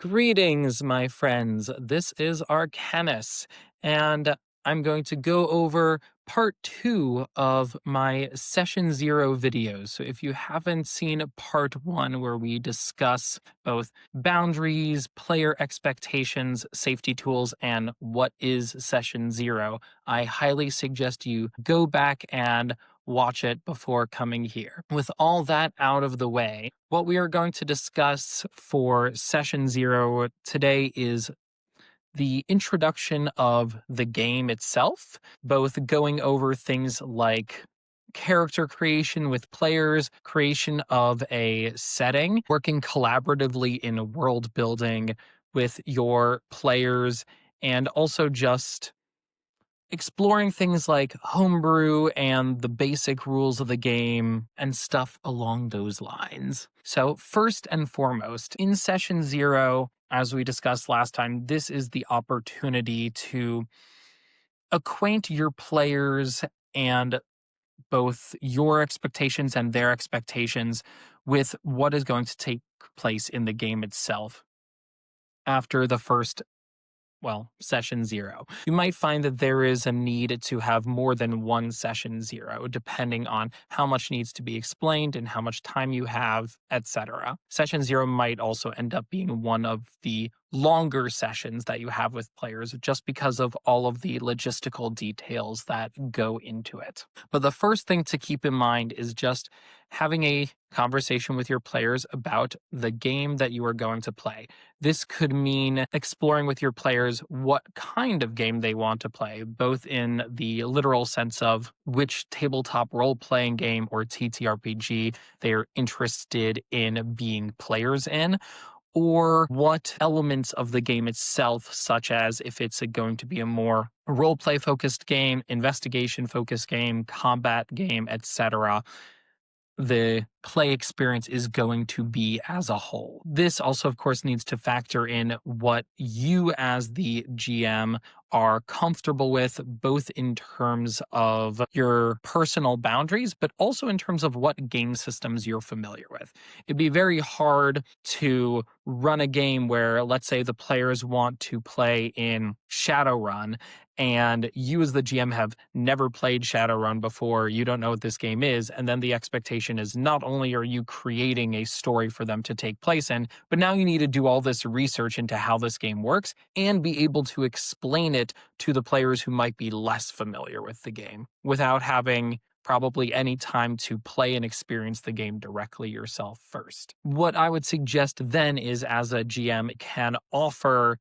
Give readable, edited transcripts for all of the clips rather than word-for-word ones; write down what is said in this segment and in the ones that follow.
Greetings, my friends. This is Archanis, and I'm going to go over part 2 of my Session 0 videos. So if you haven't seen part 1, where we discuss both boundaries, player expectations, safety tools, and what is Session 0, I highly suggest you go back and watch it before coming here. With all that out of the way, what we are going to discuss for Session 0 today is the introduction of the game itself, both going over things like character creation with players, creation of a setting, working collaboratively in world building with your players, and also just exploring things like homebrew and the basic rules of the game and stuff along those lines. So, first and foremost, in Session 0, as we discussed last time, this is the opportunity to acquaint your players and both your expectations and their expectations with what is going to take place in the game itself after the first Session 0. You might find that there is a need to have more than one Session 0, depending on how much needs to be explained and how much time you have, etc. Session 0 might also end up being one of the longer sessions that you have with players just because of all of the logistical details that go into it. But the first thing to keep in mind is just having a conversation with your players about the game that you are going to play. This could mean exploring with your players what kind of game they want to play, both in the literal sense of which tabletop role-playing game or TTRPG they're interested in being players in, or what elements of the game itself, such as if it's going to be a more role-play focused game, investigation focused game, combat game, etc., the play experience is going to be as a whole. This also, of course, needs to factor in what you as the GM are comfortable with, both in terms of your personal boundaries, but also in terms of what game systems you're familiar with. It'd be very hard to run a game where, let's say, the players want to play in Shadowrun, and you as the GM have never played Shadowrun before, you don't know what this game is, and then the expectation is not only are you creating a story for them to take place in, but now you need to do all this research into how this game works and be able to explain it to the players who might be less familiar with the game without having probably any time to play and experience the game directly yourself first. What I would suggest then is, as a GM, can offer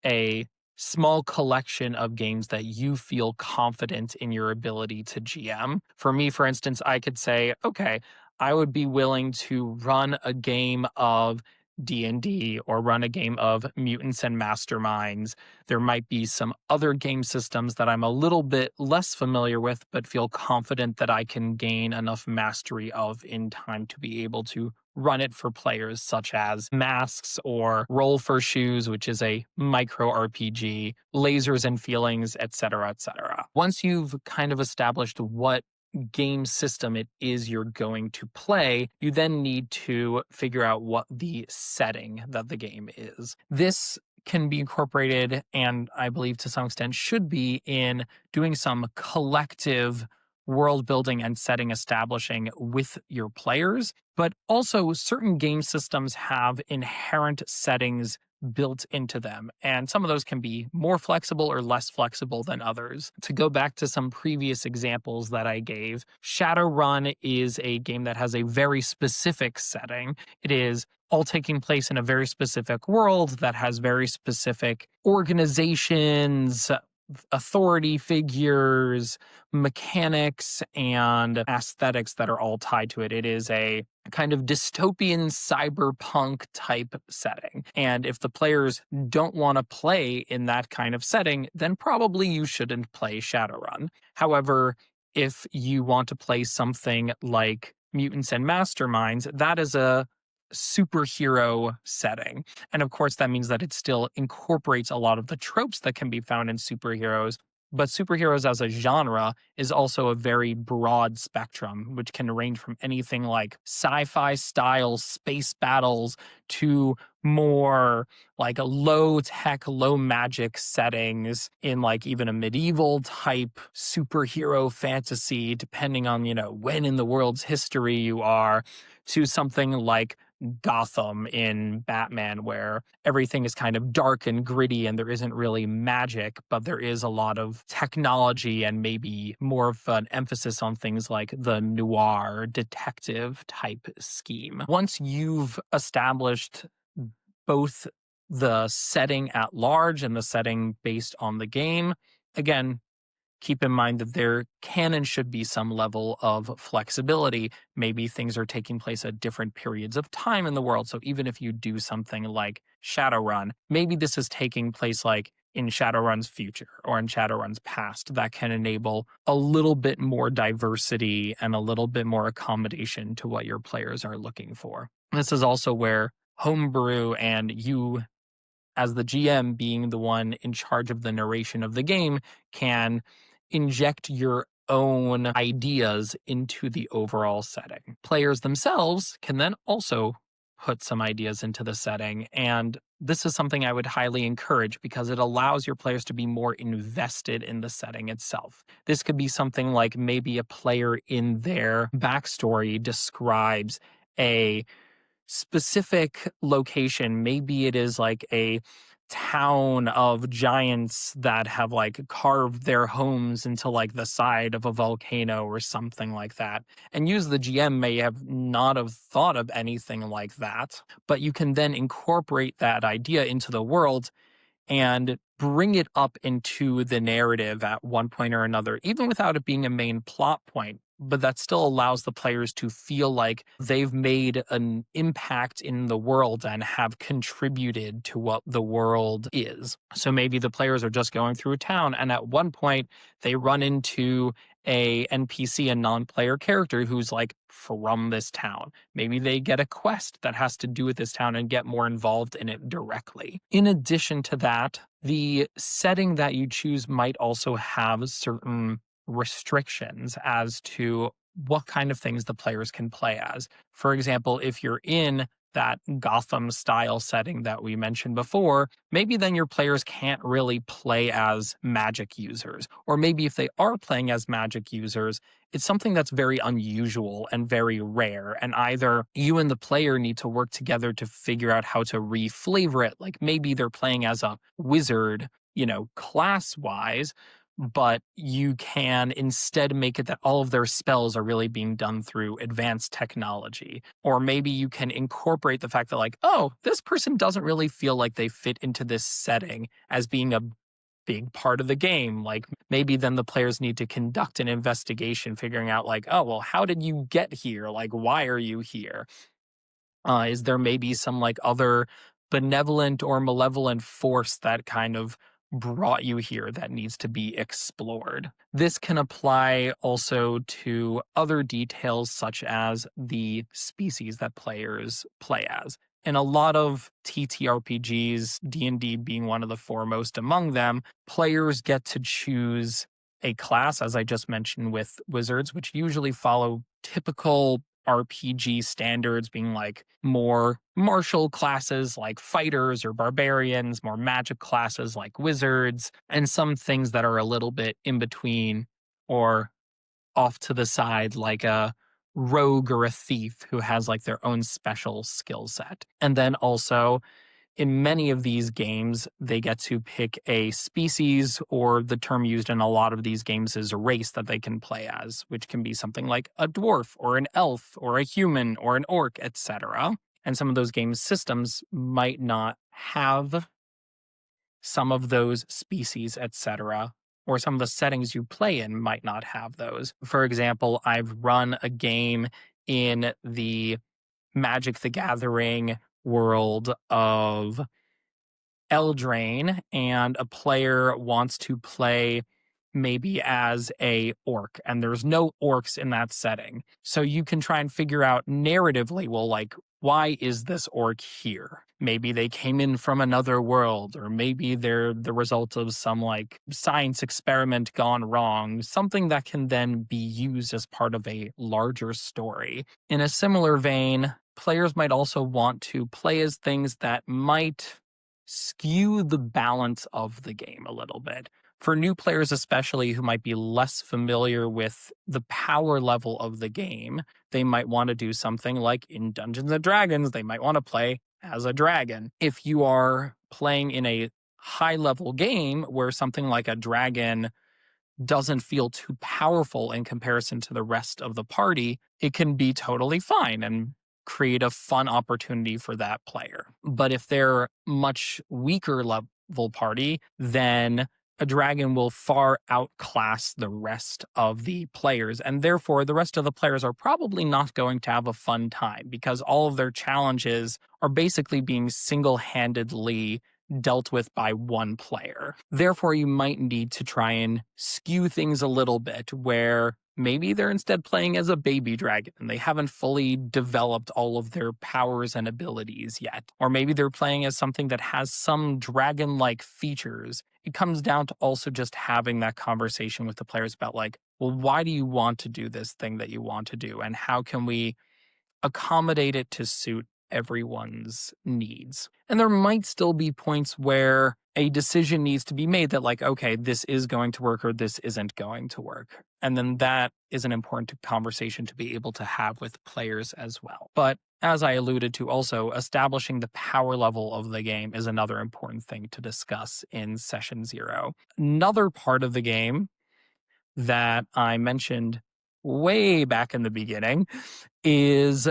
a small collection of games that you feel confident in your ability to GM. For me, for instance, I could say, okay, I would be willing to run a game of D&D or run a game of Mutants and Masterminds. There might be some other game systems that I'm a little bit less familiar with, but feel confident that I can gain enough mastery of in time to be able to run it for players, such as Masks or Roll for Shoes, which is a micro RPG, Lasers and Feelings, etc., etc. Once you've kind of established what game system it is you're going to play, you then need to figure out what the setting that the game is. This can be incorporated, and I believe to some extent should be, in doing some collective world building and setting establishing with your players. But also, certain game systems have inherent settings built into them, and some of those can be more flexible or less flexible than others. To go back to some previous examples that I gave, Shadowrun is a game that has a very specific setting. It is all taking place in a very specific world that has very specific organizations, authority figures, mechanics, and aesthetics that are all tied to it. It is a kind of dystopian cyberpunk type setting. And if the players don't want to play in that kind of setting, then probably you shouldn't play Shadowrun. However, if you want to play something like Mutants and Masterminds, that is a superhero setting. And of course, that means that it still incorporates a lot of the tropes that can be found in superheroes, But superheroes as a genre is also a very broad spectrum, which can range from anything like sci-fi style space battles to more like a low tech, low magic settings in like even a medieval type superhero fantasy, depending on, when in the world's history you are, to something like Gotham in Batman, where everything is kind of dark and gritty and there isn't really magic, but there is a lot of technology and maybe more of an emphasis on things like the noir detective type scheme. Once you've established both the setting at large and the setting based on the game, again, keep in mind that there can and should be some level of flexibility. Maybe things are taking place at different periods of time in the world. So even if you do something like Shadowrun, maybe this is taking place like in Shadowrun's future or in Shadowrun's past. That can enable a little bit more diversity and a little bit more accommodation to what your players are looking for. This is also where homebrew and you as the GM being the one in charge of the narration of the game can inject your own ideas into the overall setting. Players themselves can then also put some ideas into the setting. And this is something I would highly encourage because it allows your players to be more invested in the setting itself. This could be something like maybe a player in their backstory describes a specific location. Maybe it is like a town of giants that have like carved their homes into like the side of a volcano or something like that. And the GM may have not have thought of anything like that, but you can then incorporate that idea into the world and bring it up into the narrative at one point or another, even without it being a main plot point. But that still allows the players to feel like they've made an impact in the world and have contributed to what the world is. So maybe the players are just going through a town and at one point they run into a NPC, a non-player character who's like from this town. Maybe they get a quest that has to do with this town and get more involved in it directly. In addition to that, the setting that you choose might also have certain restrictions as to what kind of things the players can play as. For example, if you're in that Gotham style setting that we mentioned before, maybe then your players can't really play as magic users. Or maybe if they are playing as magic users, it's something that's very unusual and very rare. And either you and the player need to work together to figure out how to re-flavor it. Like maybe they're playing as a wizard, class-wise, but you can instead make it that all of their spells are really being done through advanced technology. Or maybe you can incorporate the fact that like, oh, this person doesn't really feel like they fit into this setting as being a big part of the game. Like maybe then the players need to conduct an investigation, figuring out like, oh, well, how did you get here? Like, why are you here? Is there maybe some like other benevolent or malevolent force that kind of brought you here that needs to be explored? This can apply also to other details such as the species that players play as. In a lot of TTRPGs, D&D being one of the foremost among them, players get to choose a class, as I just mentioned with wizards, which usually follow typical RPG standards, being like more martial classes like fighters or barbarians, more magic classes like wizards, and some things that are a little bit in between or off to the side, like a rogue or a thief who has like their own special skill set. And then also, in many of these games, they get to pick a species, or the term used in a lot of these games is a race that they can play as, which can be something like a dwarf or an elf or a human or an orc, etc. And some of those game systems might not have some of those species, etc., or some of the settings you play in might not have those. For example, I've run a game in the Magic the Gathering world of Eldraine, and a player wants to play maybe as a orc, and there's no orcs in that setting. So you can try and figure out narratively, well, like, why is this orc here? maybe they came in from another world, or maybe they're the result of some like science experiment gone wrong, something that can then be used as part of a larger story. In a similar vein, players might also want to play as things that might skew the balance of the game a little bit. For new players, especially who might be less familiar with the power level of the game, they might want to do something like in Dungeons and Dragons, they might want to play as a dragon. If you are playing in a high level game where something like a dragon doesn't feel too powerful in comparison to the rest of the party, it can be totally fine and create a fun opportunity for that player. But if they're much weaker level party, then a dragon will far outclass the rest of the players. And therefore, the rest of the players are probably not going to have a fun time because all of their challenges are basically being single-handedly dealt with by one player. Therefore, you might need to try and skew things a little bit where maybe they're instead playing as a baby dragon and they haven't fully developed all of their powers and abilities yet. Or maybe they're playing as something that has some dragon-like features. It comes down to also just having that conversation with the players about like, well, why do you want to do this thing that you want to do? And how can we accommodate it to suit everyone's needs? And there might still be points where a decision needs to be made that like, okay, this is going to work or this isn't going to work. And then that is an important conversation to be able to have with players as well. But as I alluded to also, establishing the power level of the game is another important thing to discuss in session 0. Another part of the game that I mentioned way back in the beginning is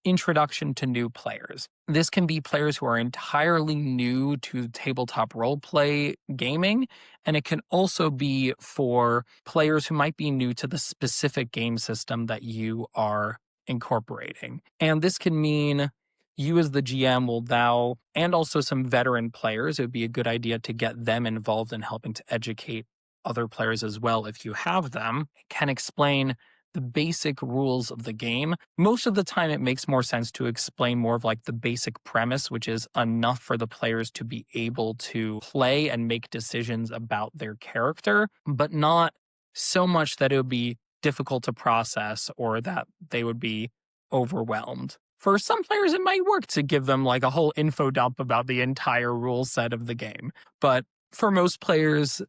introduction to new players. This can be players who are entirely new to tabletop roleplay gaming, and it can also be for players who might be new to the specific game system that you are incorporating. And this can mean you as the GM will now, and also some veteran players, it would be a good idea to get them involved in helping to educate other players as well if you have them, can explain the basic rules of the game. Most of the time, it makes more sense to explain more of like the basic premise, which is enough for the players to be able to play and make decisions about their character, but not so much that it would be difficult to process or that they would be overwhelmed. For some players, it might work to give them like a whole info dump about the entire rule set of the game. But for most players,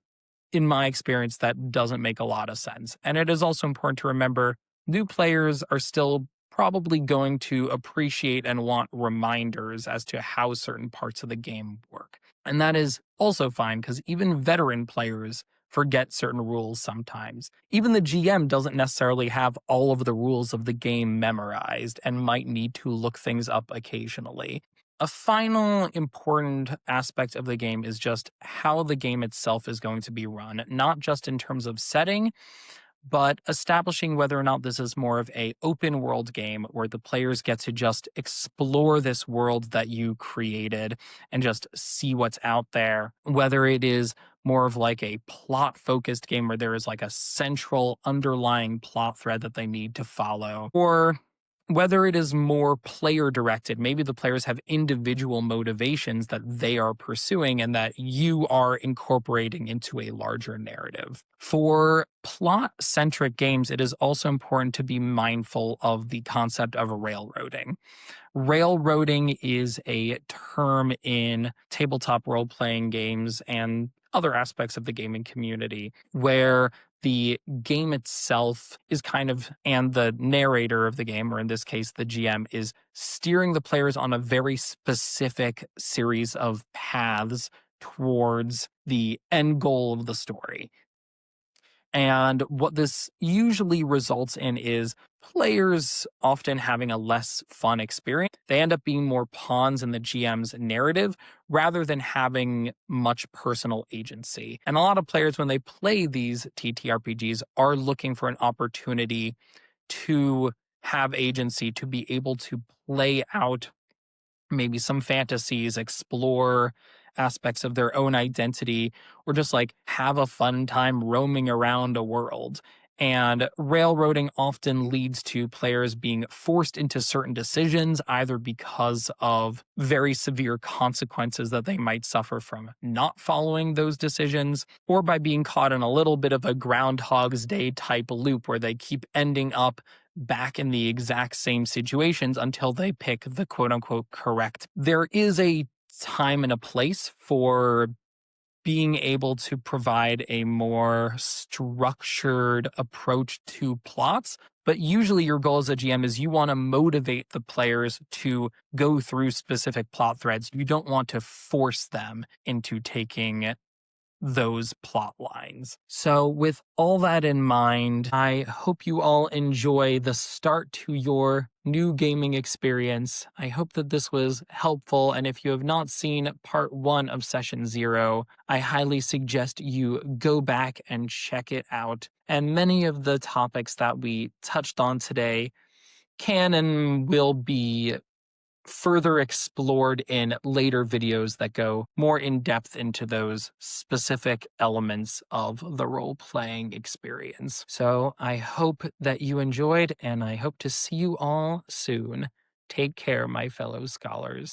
in my experience, that doesn't make a lot of sense. And it is also important to remember new players are still probably going to appreciate and want reminders as to how certain parts of the game work. And that is also fine because even veteran players forget certain rules sometimes. Even the GM doesn't necessarily have all of the rules of the game memorized and might need to look things up occasionally. A final important aspect of the game is just how the game itself is going to be run, not just in terms of setting, but establishing whether or not this is more of a open world game where the players get to just explore this world that you created and just see what's out there, whether it is more of like a plot focused game where there is like a central underlying plot thread that they need to follow, or whether it is more player directed. Maybe the players have individual motivations that they are pursuing and that you are incorporating into a larger narrative. For plot centric games, it is also important to be mindful of the concept of railroading. Railroading is a term in tabletop role playing games and other aspects of the gaming community where the game itself is kind of, and the narrator of the game, or in this case, the GM, is steering the players on a very specific series of paths towards the end goal of the story. And what this usually results in is players often having a less fun experience. They end up being more pawns in the GM's narrative rather than having much personal agency. And a lot of players, when they play these TTRPGs, are looking for an opportunity to have agency, to be able to play out maybe some fantasies, explore aspects of their own identity, or just like have a fun time roaming around a world. And railroading often leads to players being forced into certain decisions, either because of very severe consequences that they might suffer from not following those decisions, or by being caught in a little bit of a Groundhog's Day type loop where they keep ending up back in the exact same situations until they pick the quote unquote correct. There is a time and a place for being able to provide a more structured approach to plots. But usually, your goal as a GM is you want to motivate the players to go through specific plot threads. You don't want to force them into taking those plot lines. So, with all that in mind, I hope you all enjoy the start to your new gaming experience. I hope that this was helpful. And if you have not seen part 1 of session 0, I highly suggest you go back and check it out. And many of the topics that we touched on today can and will be further explored in later videos that go more in depth into those specific elements of the role-playing experience. So I hope that you enjoyed, and I hope to see you all soon. Take care, my fellow scholars.